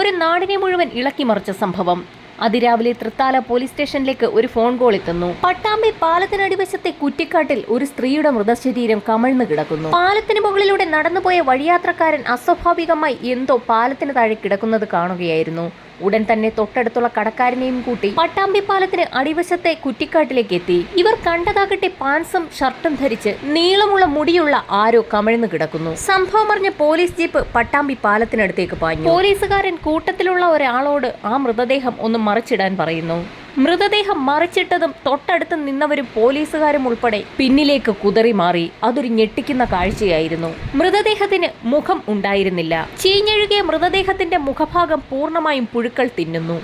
ഒരു നാടിനെ മുഴുവൻ ഇളക്കിമറിച്ച സംഭവം. അതിരാവിലെ തൃത്താല പോലീസ് സ്റ്റേഷനിലേക്ക് ഒരു ഫോൺ കോൾ എത്തുന്നു. പട്ടാമ്പി പാലത്തിനടിവശത്തെ കുറ്റിക്കാട്ടിൽ ഒരു സ്ത്രീയുടെ മൃതശരീരം കമഴ്ന്നു കിടക്കുന്നു. പാലത്തിന് മുകളിലൂടെ നടന്നുപോയ വഴിയാത്രക്കാരൻ അസ്വാഭാവികമായി എന്തോ പാലത്തിന് താഴെ കിടക്കുന്നത് കാണുകയായിരുന്നു. ഉടൻ തന്നെ തൊട്ടടുത്തുള്ള കടക്കാരനെയും കൂട്ടി പട്ടാമ്പി പാലത്തിന് അടിവശത്തെ കുറ്റിക്കാട്ടിലേക്ക് എത്തി. ഇവർ കണ്ടതാകട്ടെ പാൻസും ഷർട്ടും ധരിച്ച് നീളമുള്ള മുടിയുള്ള ആരോ കമഴ്ന്നു കിടക്കുന്നു. സംഭവം അറിഞ്ഞ പോലീസ് ജീപ്പ് പട്ടാമ്പി പാലത്തിനടുത്തേക്ക് പാഞ്ഞു. പോലീസുകാരൻ കൂട്ടത്തിലുള്ള ഒരാളോട് ആ മൃതദേഹം ഒന്ന് മറിച്ചിടാൻ പറയുന്നു. മൃതദേഹം മറിച്ചിട്ടതും തൊട്ടടുത്ത് നിന്നവരും പോലീസുകാരും ഉൾപ്പെടെ പിന്നിലേക്ക് കുതറി മാറി. അതൊരു ഞെട്ടിക്കുന്ന കാഴ്ചയായിരുന്നു. മൃതദേഹത്തിന് മുഖം ഉണ്ടായിരുന്നില്ല. ചീഞ്ഞഴുകിയ മൃതദേഹത്തിന്റെ മുഖഭാഗം പൂർണ്ണമായും പുഴുക്കൾ തിന്നുന്നു.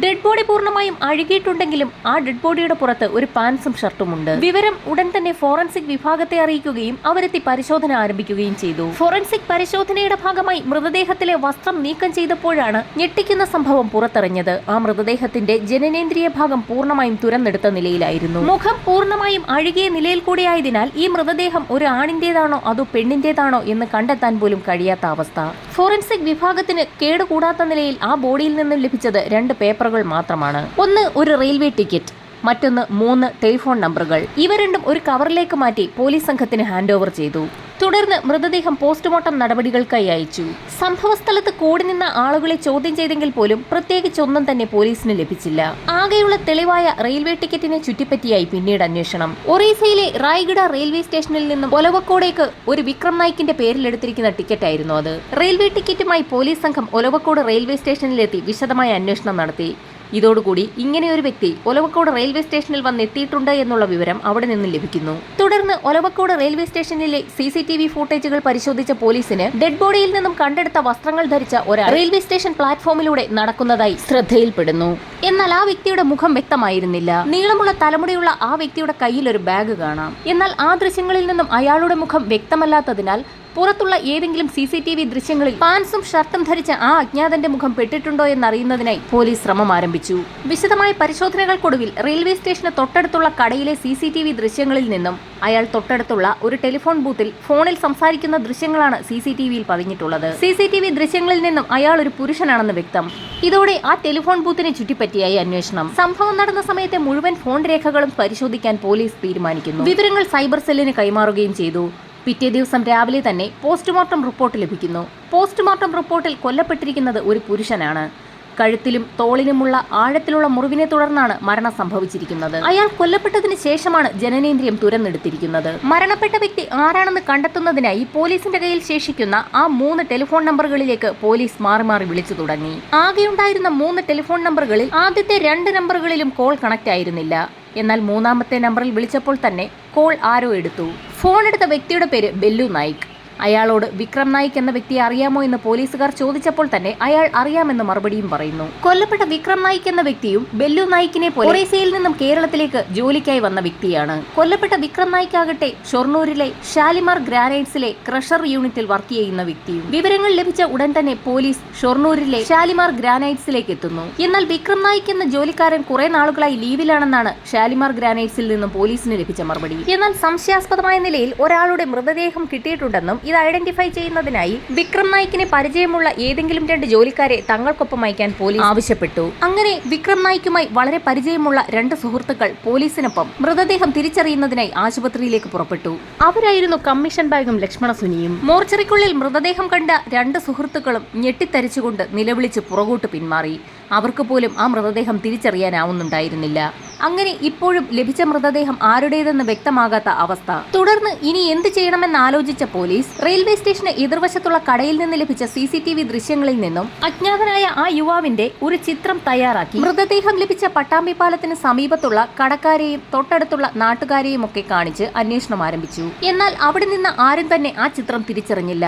ഡെഡ് ബോഡി പൂർണ്ണമായും അഴുകിയിട്ടുണ്ടെങ്കിലും ആ ഡെഡ് ബോഡിയുടെ പുറത്ത് ഒരു പാൻസും ഷർട്ടുമുണ്ട്. വിവരം ഉടൻ തന്നെ ഫോറൻസിക് വിഭാഗത്തെ അറിയിക്കുകയും അവരെത്തി പരിശോധന ആരംഭിക്കുകയും ചെയ്തു. ഫോറൻസിക് പരിശോധനയുടെ ഭാഗമായി മൃതദേഹത്തിലെ വസ്ത്രം നീക്കം ചെയ്തപ്പോഴാണ് ഞെട്ടിക്കുന്ന സംഭവം പുറത്തറിഞ്ഞത്. ആ മൃതദേഹത്തിന്റെ ജനനേന്ദ്രിയ ഭാഗം പൂർണ്ണമായും തുരന്നെടുത്ത നിലയിലായിരുന്നു. മുഖം പൂർണ്ണമായും അഴുകിയ നിലയിൽ കൂടിയായതിനാൽ ഈ മൃതദേഹം ഒരു ആണിന്റേതാണോ അതോ പെണ്ണിന്റേതാണോ എന്ന് കണ്ടെത്താൻ പോലും കഴിയാത്ത അവസ്ഥ. ഫോറൻസിക് വിഭാഗത്തിന് കേടുകൂടാത്ത നിലയിൽ ആ ബോഡിയിൽ നിന്നും ലഭിച്ചത് 2 പേപ്പറുകൾ മാത്രമാണ്. ഒന്ന് ഒരു റെയിൽവേ ടിക്കറ്റ്, മറ്റൊന്ന് 3 ടെലിഫോൺ നമ്പറുകൾ. ഇവ രണ്ടും ഒരു കവറിലേക്ക് മാറ്റി പോലീസ് സംഘത്തിന് ഹാൻഡ് ഓവർ ചെയ്തു. തുടർന്ന് മൃതദേഹം പോസ്റ്റ്മോർട്ടം നടപടികൾക്കായി അയച്ചു. സംഭവസ്ഥലത്ത് കൂടി നിന്ന ആളുകളെ ചോദ്യം ചെയ്തെങ്കിൽ പോലും പ്രത്യേകിച്ചൊന്നും തന്നെ പോലീസിന് ലഭിച്ചില്ല. ആകെയുള്ള തെളിവായ റെയിൽവേ ടിക്കറ്റിനെ ചുറ്റിപ്പറ്റിയായി പിന്നീട് അന്വേഷണം. ഒറീസയിലെ റായ്ഗഡ റെയിൽവേ സ്റ്റേഷനിൽ നിന്നും ഒലവക്കോടേക്ക് ഒരു വിക്രം നായിക്കിന്റെ പേരിലെടുത്തിരിക്കുന്ന ടിക്കറ്റായിരുന്നു അത്. റെയിൽവേ ടിക്കറ്റുമായി പോലീസ് സംഘം ഒലവക്കോട് റെയിൽവേ സ്റ്റേഷനിലെത്തി വിശദമായ അന്വേഷണം നടത്തി. ഇതോടുകൂടി ഇങ്ങനെയൊരു വ്യക്തി ഒലവക്കോട് റെയിൽവേ സ്റ്റേഷനിൽ വന്നെത്തിയിട്ടുണ്ട് എന്നുള്ള വിവരം അവിടെ നിന്നും ലഭിക്കുന്നു. തുടർന്ന് ഒലവക്കോട് റെയിൽവേ സ്റ്റേഷനിലെ CCTV ഫൂട്ടേജുകൾ പരിശോധിച്ച പോലീസിന് ഡെഡ് ബോഡിയിൽ നിന്നും കണ്ടെടുത്ത വസ്ത്രങ്ങൾ ധരിച്ച ഒരാൾ റെയിൽവേ സ്റ്റേഷൻ പ്ലാറ്റ്ഫോമിലൂടെ നടക്കുന്നതായി ശ്രദ്ധയിൽപ്പെടുന്നു. എന്നാൽ ആ വ്യക്തിയുടെ മുഖം വ്യക്തമായിരുന്നില്ല. നീളമുള്ള തലമുടിയുള്ള ആ വ്യക്തിയുടെ കയ്യിൽ ഒരു ബാഗ് കാണാം. എന്നാൽ ആ ദൃശ്യങ്ങളിൽ നിന്നും അയാളുടെ മുഖം വ്യക്തമല്ലാത്തതിനാൽ പുറത്തുള്ള ഏതെങ്കിലും CCTV ദൃശ്യങ്ങളിൽ പാൻസും ഷർട്ടും ധരിച്ച ആ അജ്ഞാതന്റെ മുഖം പെട്ടിട്ടുണ്ടോ എന്നറിയുന്നതിനായി പോലീസ് ശ്രമം ആരംഭിച്ചു. വിശദമായ പരിശോധനകൾക്കൊടുവിൽ റെയിൽവേ സ്റ്റേഷന് തൊട്ടടുത്തുള്ള കടയിലെ CCTV ദൃശ്യങ്ങളിൽ നിന്നും അയാൾ തൊട്ടടുത്തുള്ള ഒരു ടെലിഫോൺ ബൂത്തിൽ ഫോണിൽ സംസാരിക്കുന്ന ദൃശ്യങ്ങളാണ് CCTVയിൽ പതിഞ്ഞിട്ടുള്ളത്. CCTV ദൃശ്യങ്ങളിൽ നിന്നും അയാൾ ഒരു പുരുഷനാണെന്ന് വ്യക്തം. ഇതോടെ ആ ടെലിഫോൺ ബൂത്തിനെ ചുറ്റിപ്പറ്റിയായി അന്വേഷണം. സംഭവം നടന്ന സമയത്തെ മുഴുവൻ ഫോൺ രേഖകളും പരിശോധിക്കാൻ പോലീസ് തീരുമാനിക്കുന്നു. വിവരങ്ങൾ സൈബർ സെല്ലിന് കൈമാറുകയും ചെയ്തു. പിറ്റേ ദിവസം രാവിലെ തന്നെ പോസ്റ്റ്മോർട്ടം റിപ്പോർട്ട് ലഭിക്കുന്നു. പോസ്റ്റ്മോർട്ടം റിപ്പോർട്ടിൽ കൊല്ലപ്പെട്ടിരിക്കുന്നത് ഒരു പുരുഷനാണ്. കഴുത്തിലും തോളിലുമുള്ള ആഴത്തിലുള്ള മുറിവിനെ തുടർന്നാണ് മരണം സംഭവിച്ചിരിക്കുന്നത്. അയാൾ കൊല്ലപ്പെട്ടതിന് ശേഷമാണ് ജനനേന്ദ്രിയം തുരന്നെടുത്തിരിക്കുന്നത്. മരണപ്പെട്ട വ്യക്തി ആരാണെന്ന് കണ്ടെത്തുന്നതിനായി പോലീസിന്റെ കയ്യിൽ ശേഷിക്കുന്ന ആ 3 ടെലിഫോൺ നമ്പറുകളിലേക്ക് പോലീസ് മാറി മാറി വിളിച്ചു തുടങ്ങി. ആകെയുണ്ടായിരുന്ന 3 ടെലിഫോൺ നമ്പറുകളിൽ ആദ്യത്തെ 2 നമ്പറുകളിലും കോൾ കണക്ട് ആയിരുന്നില്ല. എന്നാൽ 3ാമത്തെ നമ്പറിൽ വിളിച്ചപ്പോൾ തന്നെ കോൾ ആരോ എടുത്തു. ഫോൺ എടുത്ത വ്യക്തിയുടെ പേര് ബെല്ലു നായിക്. അയാളോട് വിക്രം നായിക് എന്ന വ്യക്തിയെ അറിയാമോ എന്ന് പോലീസുകാർ ചോദിച്ചപ്പോൾ തന്നെ അയാൾ അറിയാമെന്ന് മറുപടിയും പറയുന്നു. കൊല്ലപ്പെട്ട വിക്രം നായിക് എന്ന വ്യക്തിയും ബെല്ലു നായിക്കിനെ പോലെ ഒറീസയിൽ നിന്നും കേരളത്തിലേക്ക് ജോലിക്കായി വന്ന വ്യക്തിയാണ്. കൊല്ലപ്പെട്ട വിക്രം നായിക് ആകട്ടെ ഷൊർണൂരിലെ ഷാലിമാർ ഗ്രാനൈറ്റ്സിലെ ക്രഷർ യൂണിറ്റിൽ വർക്ക് ചെയ്യുന്ന വ്യക്തിയും. വിവരങ്ങൾ ലഭിച്ച ഉടൻ തന്നെ പോലീസ് ഷൊർണൂരിലെ ഷാലിമാർ ഗ്രാനൈറ്റ്സിലേക്ക് എത്തുന്നു. എന്നാൽ വിക്രം നായിക് എന്ന ജോലിക്കാരൻ കുറെ നാളുകളായി ലീവിലാണെന്നാണ് ഷാലിമാർ ഗ്രാനൈറ്റ്സിൽ നിന്നും പോലീസിന് ലഭിച്ച മറുപടി. എന്നാൽ സംശയാസ്പദമായ നിലയിൽ ഒരാളുടെ മൃതദേഹം കിട്ടിയിട്ടുണ്ടെന്നും ഇത് ഐഡന്റിഫൈ ചെയ്യുന്നതിനായി വിക്രം നായിക്കിനെ പരിചയമുള്ള ഏതെങ്കിലും 2 ജോലിക്കാരെ തങ്ങൾക്കൊപ്പം അയക്കാൻ പോലീസ് ആവശ്യപ്പെട്ടു. അങ്ങനെ വിക്രം നായിക്കുമായി വളരെ പരിചയമുള്ള 2 സുഹൃത്തുക്കൾ പോലീസിനൊപ്പം മൃതദേഹം തിരിച്ചറിയുന്നതിനായി ആശുപത്രിയിലേക്ക് പുറപ്പെട്ടു. അവരായിരുന്നു കമ്മീഷൻ ബാഗും ലക്ഷ്മണ സുനിയും. മോർച്ചറിക്കുള്ളിൽ മൃതദേഹം കണ്ട 2 സുഹൃത്തുക്കളും ഞെട്ടിത്തരിച്ചുകൊണ്ട് നിലവിളിച്ച് പുറകോട്ട് പിന്മാറി. അവർക്ക് പോലും ആ മൃതദേഹം തിരിച്ചറിയാനാവുന്നുണ്ടായിരുന്നില്ല. അങ്ങനെ ഇപ്പോഴും ലഭിച്ച മൃതദേഹം ആരുടേതെന്ന് വ്യക്തമാകാത്ത അവസ്ഥ. തുടർന്ന് ഇനി എന്ത് ചെയ്യണമെന്ന് ആലോചിച്ച പോലീസ് റെയിൽവേ സ്റ്റേഷന് എതിർവശത്തുള്ള കടയിൽ നിന്ന് ലഭിച്ച CCTV ദൃശ്യങ്ങളിൽ നിന്നും അജ്ഞാതനായ ആ യുവാവിന്റെ ഒരു ചിത്രം തയ്യാറാക്കി മൃതദേഹം ലഭിച്ച പട്ടാമ്പി പാലത്തിന് സമീപത്തുള്ള കടക്കാരെയും തൊട്ടടുത്തുള്ള നാട്ടുകാരെയും ഒക്കെ കാണിച്ച് അന്വേഷണം ആരംഭിച്ചു. എന്നാൽ അവിടെ നിന്ന് ആരും തന്നെ ആ ചിത്രം തിരിച്ചറിഞ്ഞില്ല.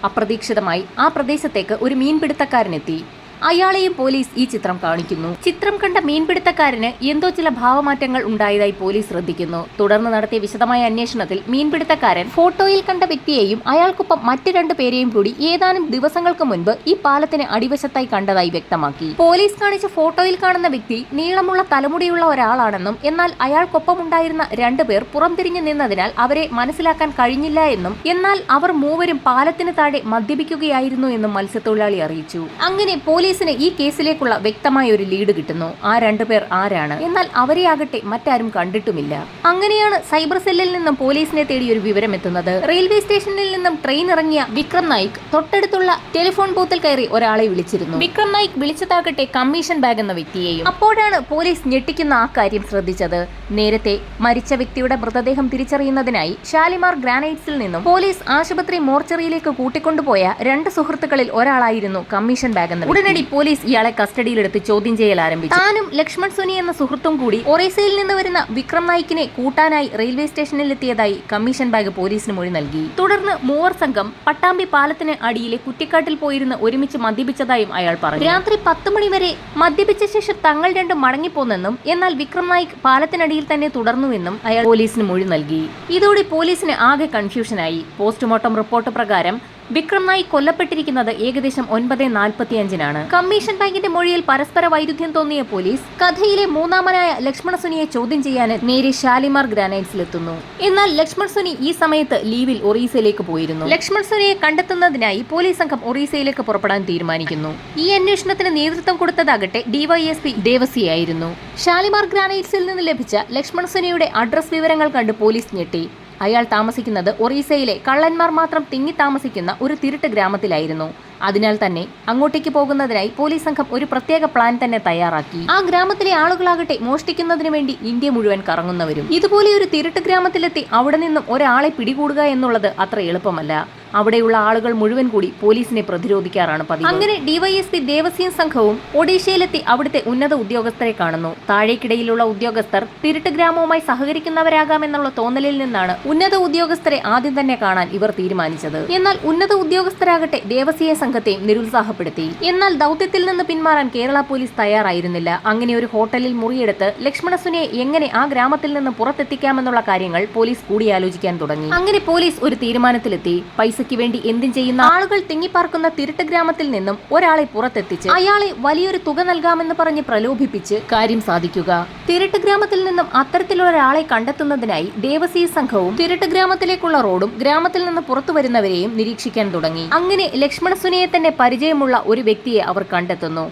അപ്രതീക്ഷിതമായി ആ പ്രദേശത്തേക്ക് ഒരു മീൻപിടുത്തക്കാരനെത്തി. അയാളെയും പോലീസ് ഈ ചിത്രം കാണിക്കുന്നു. ചിത്രം കണ്ട മീൻപിടുത്തക്കാരന് എന്തോ ചില ഭാവമാറ്റങ്ങൾ ഉണ്ടായതായി പോലീസ് ശ്രദ്ധിക്കുന്നു. തുടർന്ന് നടത്തിയ വിശദമായ അന്വേഷണത്തിൽ മീൻപിടുത്തക്കാരൻ ഫോട്ടോയിൽ കണ്ട വ്യക്തിയെയും അയാൾക്കൊപ്പം മറ്റ് 2 പേരെയും കൂടി ഏതാനും ദിവസങ്ങൾക്ക് മുൻപ് ഈ പാലത്തിന് അടിവശത്തായി കണ്ടതായി വ്യക്തമാക്കി. പോലീസ് കാണിച്ച ഫോട്ടോയിൽ കാണുന്ന വ്യക്തി നീളമുള്ള തലമുടിയുള്ള ഒരാളാണെന്നും എന്നാൽ അയാൾക്കൊപ്പം ഉണ്ടായിരുന്ന 2 പേർ പുറംതിരിഞ്ഞു നിന്നതിനാൽ അവരെ മനസ്സിലാക്കാൻ കഴിഞ്ഞില്ല എന്നും എന്നാൽ അവർ മൂവരും പാലത്തിന് താഴെ മദ്യപിക്കുകയായിരുന്നു എന്നും മത്സ്യത്തൊഴിലാളി അറിയിച്ചു. അങ്ങനെ പോലീസ് പോലീസിന് ഈ കേസിലേക്കുള്ള വ്യക്തമായ ഒരു ലീഡ് കിട്ടുന്നു. ആ രണ്ടുപേർ ആരാണ്? എന്നാൽ അവരെയാകട്ടെ മറ്റാരും കണ്ടിട്ടുമില്ല. അങ്ങനെയാണ് സൈബർ സെല്ലിൽ നിന്നും പോലീസിനെ തേടി ഒരു വിവരം എത്തുന്നത്. റെയിൽവേ സ്റ്റേഷനിൽ നിന്നും ട്രെയിൻ ഇറങ്ങിയ വിക്രം നായിക് തൊട്ടടുത്തുള്ള ടെലിഫോൺ ബൂത്തിൽ കയറി ഒരാളെ വിളിച്ചിരുന്നു. വിക്രം നായിക് വിളിച്ചതാകട്ടെ കമ്മീഷൻ ബാഗ് എന്ന വ്യക്തിയെയും. അപ്പോഴാണ് പോലീസ് ഞെട്ടിക്കുന്ന ആ കാര്യം ശ്രദ്ധിച്ചത്. നേരത്തെ മരിച്ച വ്യക്തിയുടെ മൃതദേഹം തിരിച്ചറിയുന്നതിനായി ഷാലിമാർ ഗ്രാനൈറ്റ്സിൽ നിന്നും പോലീസ് ആശുപത്രി മോർച്ചറിയിലേക്ക് കൂട്ടിക്കൊണ്ടുപോയ രണ്ട് സുഹൃത്തുക്കളിൽ ഒരാളായിരുന്നു കമ്മീഷൻ ബാഗ് എന്ന. ഉടനടി പോലീസ് ഇയാളെ കസ്റ്റഡിയിലെടുത്ത് ചോദ്യം ചെയ്യൽ ആരംഭിച്ചു. താനും ലക്ഷ്മൺ സുനി എന്ന സുഹൃത്തും കൂടി ഒറീസയിൽ നിന്ന് വരുന്ന വിക്രം നായിക്കിനെ കൂട്ടാനായി റെയിൽവേ സ്റ്റേഷനിൽ എത്തിയതായി കമ്മീഷൻ ബാഗ് പോലീസിന് മൊഴി നൽകി. തുടർന്ന് മൂവർ സംഘം പട്ടാമ്പി പാലത്തിന് അടിയിലെ കുറ്റിക്കാട്ടിൽ പോയിരുന്ന് ഒരുമിച്ച് മദ്യപിച്ചതായും അയാൾ പറഞ്ഞു. രാത്രി 10 മണി വരെ മദ്യപിച്ച ശേഷം തങ്ങൾ രണ്ടും മടങ്ങിപ്പോന്നെന്നും എന്നാൽ വിക്രം നായിക് പാലത്തിനടിയിൽ തന്നെ തുടർന്നുവെന്നും അയാൾ പോലീസിന് മൊഴി നൽകി. ഇതോടെ പോലീസിന് ആകെ കൺഫ്യൂഷനായി. പോസ്റ്റ്മോർട്ടം റിപ്പോർട്ട് പ്രകാരം വിക്രം നായിക് കൊല്ലപ്പെട്ടിരിക്കുന്നത് ഏകദേശം 9:45 കമ്മീഷൻ ബാങ്കിന്റെ മൊഴിയിൽ പരസ്പര വൈരുദ്ധ്യം തോന്നിയ പോലീസ് കഥയിലെ മൂന്നാമനായ ലക്ഷ്മണ സുനിയെ ചോദ്യം ചെയ്യാൻ നേരെ ഷാലിമാർ ഗ്രാനൈറ്റ്സിലെത്തുന്നു. എന്നാൽ ലക്ഷ്മൺ സുനി ഈ സമയത്ത് ലീവിൽ ഒറീസയിലേക്ക് പോയിരുന്നു. ലക്ഷ്മൺ സുനിയെ കണ്ടെത്തുന്നതിനായി പോലീസ് സംഘം ഒറീസയിലേക്ക് പുറപ്പെടാൻ തീരുമാനിക്കുന്നു. ഈ അന്വേഷണത്തിന് നേതൃത്വം കൊടുത്തതാകട്ടെ ഡിവൈഎസ്പി ദേവസിയായിരുന്നു. ഷാലിമാർ ഗ്രാനൈറ്റ്സിൽ നിന്ന് ലഭിച്ച ലക്ഷ്മൺ സുനിയുടെ അഡ്രസ് വിവരങ്ങൾ കണ്ട് പോലീസ് ഞെട്ടി. അയാൾ താമസിക്കുന്നത് ഒറീസയിലെ കള്ളന്മാർ മാത്രം തിങ്ങി താമസിക്കുന്ന ഒരു തിരുട്ട് ഗ്രാമത്തിലായിരുന്നു. അതിനാൽ തന്നെ അങ്ങോട്ടേക്ക് പോകുന്നതിനായി പോലീസ് സംഘം ഒരു പ്രത്യേക പ്ലാൻ തന്നെ തയ്യാറാക്കി. ആ ഗ്രാമത്തിലെ ആളുകളാകട്ടെ മോഷ്ടിക്കുന്നതിന് വേണ്ടി ഇന്ത്യ മുഴുവൻ കറങ്ങുന്നവരും. ഇതുപോലെ ഒരു തിരുട്ട് ഗ്രാമത്തിലെത്തി അവിടെ നിന്നും ഒരാളെ പിടികൂടുക എന്നുള്ളത് അത്ര എളുപ്പമല്ല. അവിടെയുള്ള ആളുകൾ മുഴുവൻ കൂടി പോലീസിനെ പ്രതിരോധിക്കാറാണ് പതിവ്. അങ്ങനെ ഡിവൈഎസ്പി ദേവസ്യം സംഘവും ഒഡീഷയിലെത്തി അവിടുത്തെ ഉന്നത ഉദ്യോഗസ്ഥരെ കാണുന്നു. താഴേക്കിടയിലുള്ള ഉദ്യോഗസ്ഥർ തിരുട്ട് ഗ്രാമവുമായി സഹകരിക്കുന്നവരാകാമെന്നുള്ള തോന്നലിൽ നിന്നാണ് ഉന്നത ഉദ്യോഗസ്ഥരെ ആദ്യം തന്നെ കാണാൻ ഇവർ തീരുമാനിച്ചത്. എന്നാൽ ഉന്നത ഉദ്യോഗസ്ഥരാകട്ടെ ദേവസ്യ സംഘത്തെയും നിരുത്സാഹപ്പെടുത്തി. എന്നാൽ ദൗത്യത്തിൽ നിന്ന് പിന്മാറാൻ കേരള പോലീസ് തയ്യാറായിരുന്നില്ല. അങ്ങനെ ഒരു ഹോട്ടലിൽ മുറിയെടുത്ത് ലക്ഷ്മണ സുനിയെ എങ്ങനെ ആ ഗ്രാമത്തിൽ നിന്ന് പുറത്തെത്തിക്കാമെന്നുള്ള കാര്യങ്ങൾ പോലീസ് കൂടിയാലോചിക്കാൻ തുടങ്ങി. അങ്ങനെ പോലീസ് ഒരു തീരുമാനത്തിലെത്തി. പൈസയ്ക്ക് വേണ്ടി എന്തും ചെയ്യുന്ന ആളുകൾ തിങ്ങിപ്പാർക്കുന്ന തിരുട്ട് ഗ്രാമത്തിൽ നിന്നും ഒരാളെ പുറത്തെത്തിച്ച് അയാളെ വലിയൊരു തുക നൽകാമെന്ന് പറഞ്ഞ് പ്രലോഭിപ്പിച്ച് കാര്യം സാധിക്കുക. തിരുട്ട് ഗ്രാമത്തിൽ നിന്നും അത്തരത്തിലുള്ള ഒരാളെ കണ്ടെത്തുന്നതിനായി ദേവസ്യ സംഘവും തിരുട്ട് ഗ്രാമത്തിലേക്കുള്ള റോഡും ഗ്രാമത്തിൽ നിന്ന് പുറത്തു വരുന്നവരെയും നിരീക്ഷിക്കാൻ തുടങ്ങി. അങ്ങനെ ലക്ഷ്മണ സുനിയെ തന്നെ പരിചയമുള്ള ഒരു വ്യക്തിയെ അവർ കണ്ടെത്തുന്നു.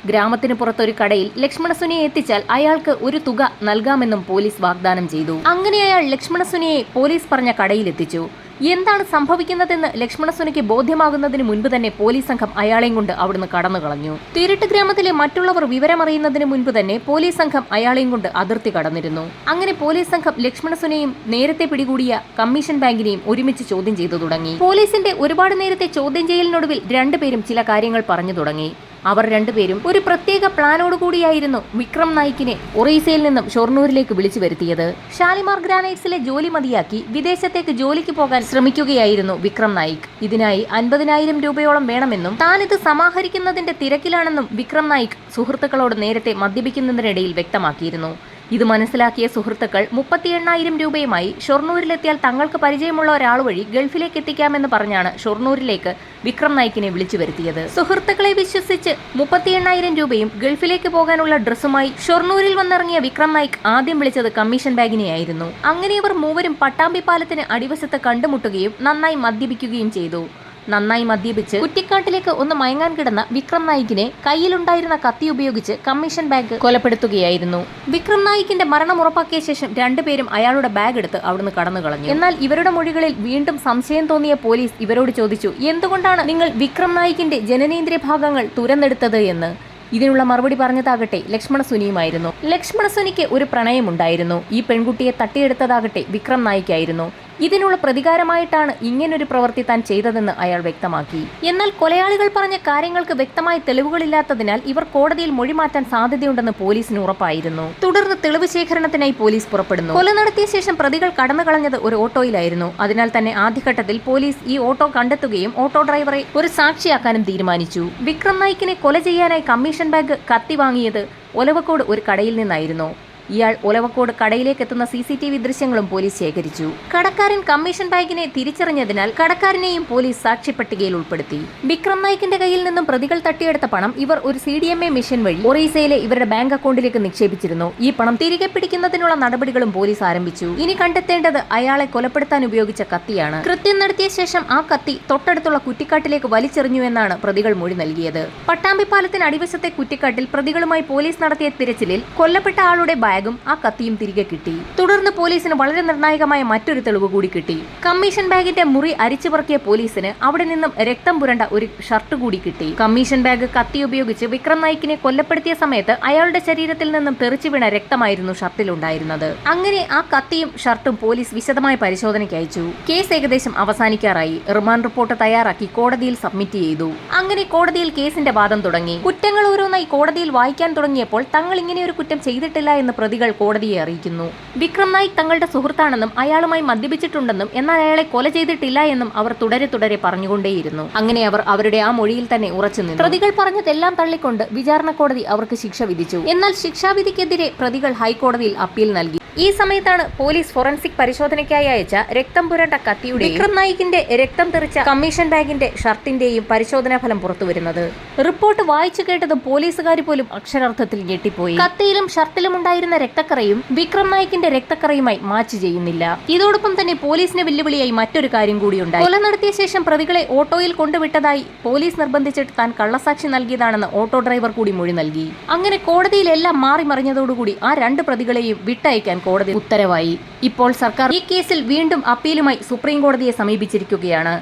ഗ്രാമത്തിന് പുറത്തൊരു കടയിൽ ലക്ഷ്മണ സുനിയെ എത്തിച്ചാൽ അയാൾക്ക് ഒരു തുക നൽകാമെന്നും പോലീസ് വാഗ്ദാനം ചെയ്തു. അങ്ങനെ അയാൾ ലക്ഷ്മണ സുനിയെ പോലീസ് പറഞ്ഞ കടയിലെത്തിച്ചു. എന്താണ് സംഭവിക്കുന്നതെന്ന് ലക്ഷ്മണ സുനിക്ക് ബോധ്യമാകുന്നതിന് മുൻപ് തന്നെ പോലീസ് സംഘം അയാളെയും കൊണ്ട് അവിടുന്ന് കടന്നു കളഞ്ഞു. തിരുട്ട് ഗ്രാമത്തിലെ മറ്റുള്ളവർ വിവരമറിയുന്നതിന് മുൻപ് തന്നെ പോലീസ് സംഘം അയാളെയും കൊണ്ട് അതിർത്തി കടന്നിരുന്നു. അങ്ങനെ പോലീസ് സംഘം ലക്ഷ്മണ സുനിയെയും നേരത്തെ പിടികൂടിയ കമ്മീഷൻ ബാങ്കിനെയും ഒരുമിച്ച് ചോദ്യം ചെയ്തു തുടങ്ങി. പോലീസിന്റെ ഒരുപാട് നേരത്തെ ചോദ്യം ചെയ്യലിനൊടുവിൽ രണ്ടുപേരും ചില കാര്യങ്ങൾ പറഞ്ഞു തുടങ്ങി. അവർ രണ്ടുപേരും ഒരു പ്രത്യേക പ്ലാനോടുകൂടിയായിരുന്നു വിക്രം നായിക്കിനെ ഒറീസയിൽ നിന്നും ഷൊർണൂരിലേക്ക് വിളിച്ചു വരുത്തിയത്. ഷാലിമാർ ഗ്രാനൈറ്റ്സിലെ ജോലി മതിയാക്കി വിദേശത്തേക്ക് ജോലിക്ക് പോകാൻ ശ്രമിക്കുകയായിരുന്നു വിക്രം നായിക്. ഇതിനായി 50,000 രൂപയോളം വേണമെന്നും താനിത് സമാഹരിക്കുന്നതിന്റെ തിരക്കിലാണെന്നും വിക്രം നായിക് സുഹൃത്തുക്കളോട് നേരത്തെ മദ്യപിക്കുന്നതിനിടയിൽ വ്യക്തമാക്കിയിരുന്നു. ഇത് മനസ്സിലാക്കിയ സുഹൃത്തുക്കൾ 38,000 രൂപയുമായി ഷൊർണൂരിലെത്തിയാൽ തങ്ങൾക്ക് പരിചയമുള്ള ഒരാൾ വഴി ഗൾഫിലേക്ക് എത്തിക്കാമെന്ന് പറഞ്ഞാണ് ഷൊർണൂരിലേക്ക് വിക്രം നായിക്കിനെ വിളിച്ചു വരുത്തിയത്. സുഹൃത്തുക്കളെ വിശ്വസിച്ച് 38,000 രൂപയും ഗൾഫിലേക്ക് പോകാനുള്ള ഡ്രസ്സുമായി ഷൊർണൂരിൽ വന്നിറങ്ങിയ വിക്രം നായിക് ആദ്യം വിളിച്ചത് കമ്മീഷൻ ബാഗിനെയായിരുന്നു. അങ്ങനെ ഇവർ മൂവരും പട്ടാമ്പി പാലത്തിന് അടിവശത്ത് കണ്ടുമുട്ടുകയും നന്നായി മദ്യപിക്കുകയും ചെയ്തു. നന്നായി മദ്യപിച്ച് കുറ്റിക്കാട്ടിലേക്ക് ഒന്ന് മയങ്ങാൻ കിടന്ന വിക്രം നായിക്കിനെ കയ്യിലുണ്ടായിരുന്ന കത്തി ഉപയോഗിച്ച് കമ്മീഷൻ ബാഗ് കൊലപ്പെടുത്തുകയായിരുന്നു. വിക്രം നായിക്കിന്റെ മരണം ഉറപ്പാക്കിയ ശേഷം രണ്ടുപേരും അയാളുടെ ബാഗ് എടുത്ത് അവിടുന്ന് കടന്നു കളഞ്ഞു. എന്നാൽ ഇവരുടെ മൊഴികളിൽ വീണ്ടും സംശയം തോന്നിയ പോലീസ് ഇവരോട് ചോദിച്ചു, എന്തുകൊണ്ടാണ് നിങ്ങൾ വിക്രം നായിക്കിന്റെ ജനനേന്ദ്രിയ ഭാഗങ്ങൾ തുരന്നെടുത്തത് എന്ന്. ഇതിനുള്ള മറുപടി പറഞ്ഞതാകട്ടെ ലക്ഷ്മണ സുനിയുമായിരുന്നു. ലക്ഷ്മണ സുനിക്ക് ഒരു പ്രണയമുണ്ടായിരുന്നു. ഈ പെൺകുട്ടിയെ തട്ടിയെടുത്തതാകട്ടെ വിക്രം നായിക്കായിരുന്നു. ഇതിനുള്ള പ്രതികാരമായിട്ടാണ് ഇങ്ങനൊരു പ്രവൃത്തി താൻ ചെയ്തതെന്ന് അയാൾ വ്യക്തമാക്കി. എന്നാൽ കൊലയാളികൾ പറഞ്ഞ കാര്യങ്ങൾക്ക് വ്യക്തമായ തെളിവുകളില്ലാത്തതിനാൽ ഇവർ കോടതിയിൽ മൊഴി മാറ്റാൻ സാധ്യതയുണ്ടെന്ന് പോലീസിന് ഉറപ്പായിരുന്നു. തുടർന്ന് തെളിവ് ശേഖരണത്തിനായി പോലീസ് പുറപ്പെടുന്നു. കൊല നടത്തിയ ശേഷം പ്രതികൾ കടന്നു കളഞ്ഞത് ഒരു ഓട്ടോയിലായിരുന്നു. അതിനാൽ തന്നെ ആദ്യഘട്ടത്തിൽ പോലീസ് ഈ ഓട്ടോ കണ്ടെത്തുകയും ഓട്ടോ ഡ്രൈവറെ ഒരു സാക്ഷിയാക്കാനും തീരുമാനിച്ചു. വിക്രം നായിക്കിനെ കൊല ചെയ്യാനായി കമ്മീഷൻ ബാഗ് കത്തി വാങ്ങിയത് ഒലവക്കോട് ഒരു കടയിൽ നിന്നായിരുന്നു. ഇയാൾ ഒലവക്കോട് കടയിലേക്ക് എത്തുന്ന CCTV ദൃശ്യങ്ങളും പോലീസ് ശേഖരിച്ചു. കടക്കാരൻ കമ്മീഷൻ ബാങ്കിനെ തിരിച്ചറിഞ്ഞതിനാൽ കടക്കാരനെയും പോലീസ് സാക്ഷ്യപ്പട്ടികയിൽ ഉൾപ്പെടുത്തി. വിക്രം നായിക്കിന്റെ കയ്യിൽ നിന്നും പ്രതികൾ തട്ടിയെടുത്ത പണം ഇവർ ഒരു CDMA മിഷൻ വഴി ഒറീസയിലെ ഇവരുടെ ബാങ്ക് അക്കൗണ്ടിലേക്ക് നിക്ഷേപിച്ചിരുന്നു. ഈ പണം തിരികെ പിടിക്കുന്നതിനുള്ള നടപടികളും പോലീസ് ആരംഭിച്ചു. ഇനി കണ്ടെത്തേണ്ടത് അയാളെ കൊലപ്പെടുത്താൻ ഉപയോഗിച്ച കത്തിയാണ്. കൃത്യം നടത്തിയ ശേഷം ആ കത്തി തൊട്ടടുത്തുള്ള കുറ്റിക്കാട്ടിലേക്ക് വലിച്ചെറിഞ്ഞു എന്നാണ് പ്രതികൾ മൊഴി നൽകിയത്. പട്ടാമ്പി പാലത്തിന് അടിവശത്തെ കുറ്റിക്കാട്ടിൽ പ്രതികളുമായി പോലീസ് നടത്തിയ തിരച്ചിലിൽ കൊല്ലപ്പെട്ട ആളുടെ ബാഗും ആ കത്തിയും തിരികെ കിട്ടി. തുടർന്ന് പോലീസിന് വളരെ നിർണായകമായ മറ്റൊരു തെളിവ് കൂടി കിട്ടി. കമ്മീഷൻ ബാഗിന്റെ മുറി അരിച്ചുപറക്കിയ പോലീസിന് അവിടെ നിന്നും രക്തം പുരണ്ട ഒരു ഷർട്ട് കൂടി കിട്ടി. കമ്മീഷൻ ബാഗ് കത്തി ഉപയോഗിച്ച് വിക്രം നായിക്കിനെ കൊല്ലപ്പെടുത്തിയ സമയത്ത് അയാളുടെ ശരീരത്തിൽ നിന്നും തെറിച്ചു വീണ രക്തമായിരുന്നു ഷർട്ടിലുണ്ടായിരുന്നത്. അങ്ങനെ ആ കത്തിയും ഷർട്ടും പോലീസ് വിശദമായ പരിശോധനയ്ക്ക് അയച്ചു. കേസ് ഏകദേശം അവസാനിക്കാറായി. റിമാൻഡ് റിപ്പോർട്ട് തയ്യാറാക്കി കോടതിയിൽ സബ്മിറ്റ് ചെയ്തു. അങ്ങനെ കോടതിയിൽ കേസിന്റെ വാദം തുടങ്ങി. കുറ്റങ്ങൾ ഓരോന്നായി കോടതിയിൽ വായിക്കാൻ തുടങ്ങിയപ്പോൾ തങ്ങൾ ഇങ്ങനെയൊരു കുറ്റം ചെയ്തിട്ടില്ല എന്ന് പ്രതികൾ കോടതിയെ അറിയിക്കുന്നു. വിക്രം നായിക് തങ്ങളുടെ സുഹൃത്താണെന്നും അയാളുമായി മദ്യപിച്ചിട്ടുണ്ടെന്നും എന്നാൽ അയാളെ കൊല ചെയ്തിട്ടില്ല എന്നും അവർ തുടരെ പറഞ്ഞുകൊണ്ടേയിരുന്നു. അങ്ങനെ അവർ അവരുടെ ആ മൊഴിയിൽ തന്നെ ഉറച്ചു നിന്നു. പ്രതികൾ പറഞ്ഞതെല്ലാം തള്ളിക്കൊണ്ട് വിചാരണ കോടതി അവർക്ക് ശിക്ഷ വിധിച്ചു. എന്നാൽ ശിക്ഷാവിധിക്കെതിരെ പ്രതികൾ ഹൈക്കോടതിയിൽ അപ്പീൽ നൽകി. ഈ സമയത്താണ് പോലീസ് ഫോറൻസിക് പരിശോധനയ്ക്കായി അയച്ച രക്തം പുരണ്ട കത്തിയുടെ വിക്രം നായിക്കിന്റെ രക്തം തെറിച്ച കമ്മീഷൻ ബാഗിന്റെ ഷർട്ടിന്റെയും പരിശോധനാ ഫലം പുറത്തുവരുന്നത്. റിപ്പോർട്ട് വായിച്ചു കേട്ടതും പോലീസുകാർ പോലും അക്ഷരാർത്ഥത്തിൽ ഞെട്ടിപ്പോയി. കത്തിയിലും ഷർട്ടിലും ഉണ്ടായിരുന്ന രക്തക്കറയും വിക്രം നായിക്കിന്റെ രക്തക്കറയുമായി മാച്ച് ചെയ്യുന്നില്ല. ഇതോടൊപ്പം തന്നെ പോലീസിന് വെല്ലുവിളിയായി മറ്റൊരു കാര്യം കൂടിയുണ്ടായി. കൊല നടത്തിയ ശേഷം പ്രതികളെ ഓട്ടോയിൽ കൊണ്ടുവിട്ടതായി പോലീസ് നിർബന്ധിച്ചിട്ട് താൻ കള്ളസാക്ഷി നൽകിയതാണെന്ന് ഓട്ടോ ഡ്രൈവർ കൂടി മൊഴി നൽകി. അങ്ങനെ കോടതിയിലെല്ലാം മാറി മറിഞ്ഞതോടുകൂടി ആ രണ്ട് പ്രതികളെയും വിട്ടയക്കാൻ കോടതി ഉത്തരവായി. ഇപ്പോൾ സർക്കാർ ഈ കേസിൽ വീണ്ടും അപ്പീലുമായി സുപ്രീം കോടതിയെ സമീപിച്ചിരിക്കുകയാണ്.